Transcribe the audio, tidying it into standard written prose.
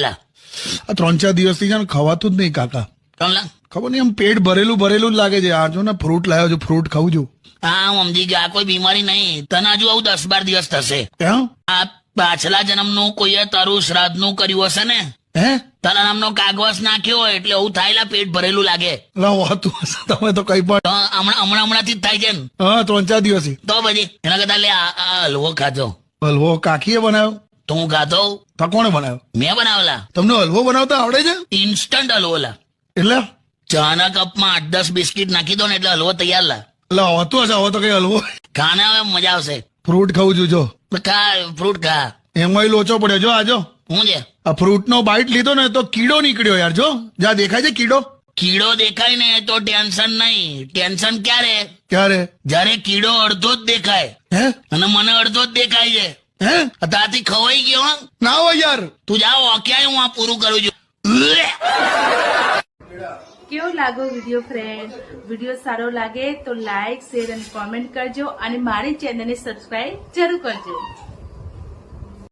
લા આ 3-4 દિવસથી છે ને ખવાતું જ નહીં કાકા. કોણ લા? ખબર નહીં, આમ પેટ ભરેલું ભરેલું જ લાગે છે. આ જો ને ફ્રૂટ લાવ્યો છું, ફ્રૂટ ખાઉં છું. હા હું સમજી ગયો, આ કોઈ બીમારી નહીં. તને હજુ આવું 10-12 દિવસ થશે. કેમ? આ પાછલા જન્મનું કોઈએ તારું શ્રાદ્ધનું કર્યું હશે ને, હે તારા નામનો કાગવાસ નાખ્યો હોય એટલે એવું થાય લા, પેટ ભરેલું લાગે. લાવો હતું હશે તમે તો કઈ પણ. તો હમણાંથી જ થાય છે ને. હા 3-4 દિવસથી. તો પછી એના કરતા લે આ હલવો ખાધો. હલવો કાકીએ બનાવ્યો? તો હું ખાધો. તો કોણે બનાવ્યો? મેં બનાવેલા. તમને હલવો બનાવતા આવડે છે? ઇન્સ્ટન્ટ હલવો લા. એટલે ચાના કપમાં 8-10 બિસ્કિટ નાખી દો ને એટલે હલવો તૈયાર લા. એટલે હોતું હશે, હવે તો કઈ હલવો. ખાને હવે મજા આવશે. ફ્રૂટ ખાઉં છું જો. ખા ફ્રૂટ ખા. એમાંય લોચો પડ્યો જો. આજો હું છે આ ફ્રૂટ નો બાઈટ લીધો ને તો કીડો નીકળ્યો યાર. જો જ્યાં દેખાય છે કીડો. કીડો દેખાય ને તો ટેન્શન નહીં. ટેન્શન ક્યારે? ક્યારે? જયારે કીડો અડધો જ દેખાય હે અને મને અડધો જ દેખાય છે. હે ત્યાંથી ખવાઈ ગયો. હં? ના હોય યાર. તું જાઓ ક્યાંય હું આ પૂરું કરું છું. કેવો લાગો વિડીયો ફ્રેન્ડ? વિડીયો સારો લાગે તો લાઈક, શેર અને કોમેન્ટ કરજો અને મારી ચેનલને સબસ્ક્રાઇબ જરૂર કરજો.